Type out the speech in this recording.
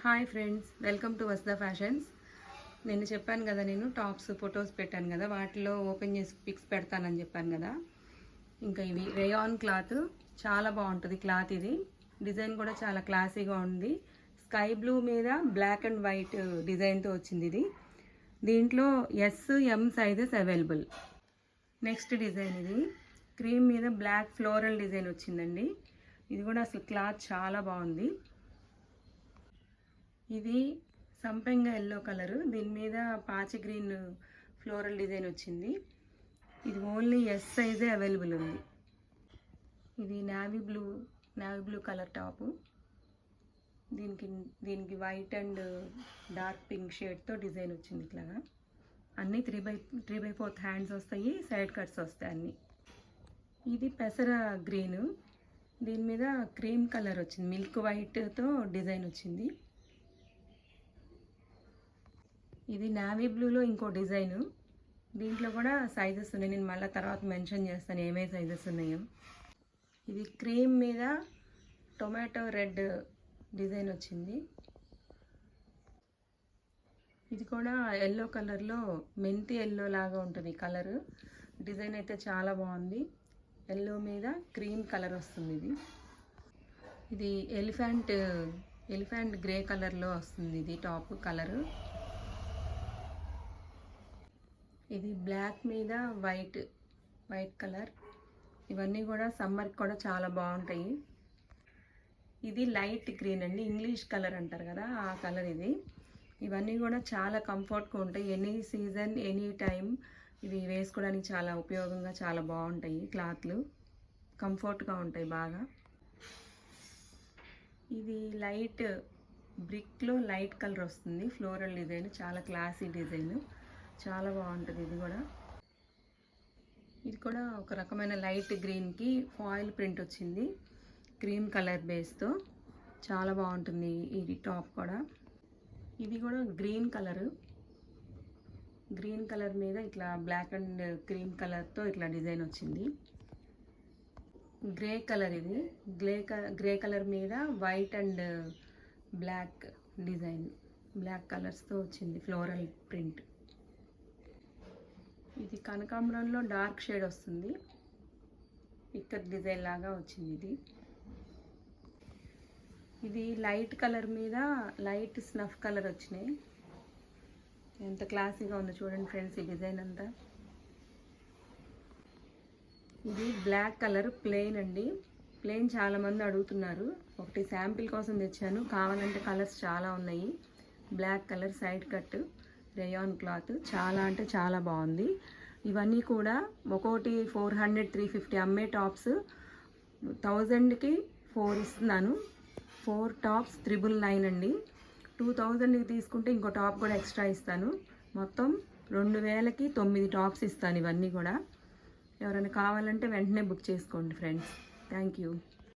Hi friends, welcome to వస్దా fashions. నేను చెప్పాను కదా, నేను టాప్స్ ఫొటోస్ పెట్టాను కదా, వాటిలో ఓపెన్ చేసి పిక్స్ పెడతానని చెప్పాను కదా. ఇంకా ఇవి రేయాన్ క్లాత్, చాలా బాగుంటుంది క్లాత్. ఇది డిజైన్ కూడా చాలా క్లాసీగా ఉంది. స్కై బ్లూ మీద బ్లాక్ అండ్ వైట్ డిజైన్తో వచ్చింది ఇది. దీంట్లో S-M sizes available. Next design ఇది క్రీమ్ మీద బ్లాక్ ఫ్లోరల్ డిజైన్ వచ్చిందండి. ఇది కూడా అసలు క్లాత్ చాలా బాగుంది. ఇది సంపెంగ ఎల్లో కలరు, దీని మీద పాచి గ్రీన్ ఫ్లోరల్ డిజైన్ వచ్చింది. ఇది ఓన్లీ S సైజే అవైలబుల్ ఉంది. ఇది నావీ బ్లూ కలర్ టాపు. దీనికి వైట్ అండ్ డార్క్ పింక్ షేడ్తో డిజైన్ వచ్చింది. ఇట్లాగా అన్నీ 3/4 హ్యాండ్స్ వస్తాయి, సైడ్ కట్స్ వస్తాయి అన్నీ. ఇది పెసర గ్రీను, దీని మీద క్రీమ్ కలర్ వచ్చింది, మిల్క్ వైట్తో డిజైన్ వచ్చింది. ఇది నావీ బ్లూలో ఇంకో డిజైను, దీంట్లో కూడా సైజెస్ ఉన్నాయి. నేను మళ్ళీ తర్వాత మెన్షన్ చేస్తాను ఏమేమి సైజెస్ ఉన్నాయో. ఇది క్రీమ్ మీద టొమాటో రెడ్ డిజైన్ వచ్చింది. ఇది కూడా ఎల్లో కలర్లో మెంతి ఎల్లో లాగా ఉంటుంది కలరు. డిజైన్ అయితే చాలా బాగుంది. ఎల్లో మీద క్రీమ్ కలర్ వస్తుంది. ఇది ఎలిఫెంట్ గ్రే కలర్లో వస్తుంది ఇది టాప్ కలరు. ఇది బ్లాక్ మీద వైట్ కలర్. ఇవన్నీ కూడా సమ్మర్కి కూడా చాలా బాగుంటాయి. ఇది లైట్ గ్రీన్ అండి, ఇంగ్లీష్ కలర్ అంటారు కదా, ఆ కలర్ ఇది. ఇవన్నీ కూడా చాలా కంఫర్ట్గా ఉంటాయి. ఎనీ సీజన్ ఎనీ టైం ఇవి వేసుకోవడానికి చాలా ఉపయోగంగా చాలా బాగుంటాయి. క్లాత్లు కంఫర్ట్గా ఉంటాయి బాగా. ఇది లైట్ బ్రిక్లో లైట్ కలర్ వస్తుంది, ఫ్లోరల్ డిజైన్, చాలా క్లాసీ డిజైన్, చాలా బాగుంటుంది. ఇది కూడా ఒక రకమైన లైట్ గ్రీన్కి ఫాయిల్ ప్రింట్ వచ్చింది, క్రీమ్ కలర్ బేస్తో, చాలా బాగుంటుంది ఇది టాప్ కూడా. ఇది కూడా గ్రీన్ కలర్ మీద ఇట్లా బ్లాక్ అండ్ క్రీమ్ కలర్తో ఇట్లా డిజైన్ వచ్చింది. గ్రే కలర్, ఇది గ్రే కలర్ మీద white and black design, black కలర్స్తో వచ్చింది ఫ్లోరల్ ప్రింట్. ఇది కనకాంబరంలో డార్క్ షేడ్ వస్తుంది, ఇక్కత్ డిజైన్ లాగా వచ్చింది. ఇది లైట్ కలర్ మీద లైట్ స్నఫ్ కలర్ వచ్చినాయి. ఎంత క్లాసీగా ఉందో చూడండి ఫ్రెండ్స్ ఈ డిజైన్ అంతా. ఇది బ్లాక్ కలర్ ప్లెయిన్ అండి, ప్లెయిన్ చాలామంది అడుగుతున్నారు. ఒకటి శాంపిల్ కోసం తెచ్చాను, కావాలంటే కలర్స్ చాలా ఉన్నాయి. Black colour side cut rayon cloth, చాలా అంటే చాలా బాగుంది. ఇవన్నీ కూడా ఒక్కోటి 400-350 అమ్మే టాప్స్ 1000కి 4 ఇస్తున్నాను. 4 టాప్స్ 999 అండి. 2000కి తీసుకుంటే ఇంకో టాప్ కూడా ఎక్స్ట్రా ఇస్తాను. మొత్తం 2000కి 9 టాప్స్ ఇస్తాను. ఇవన్నీ కూడా ఎవరైనా కావాలంటే వెంటనే బుక్ చేసుకోండి ఫ్రెండ్స్. Thank you.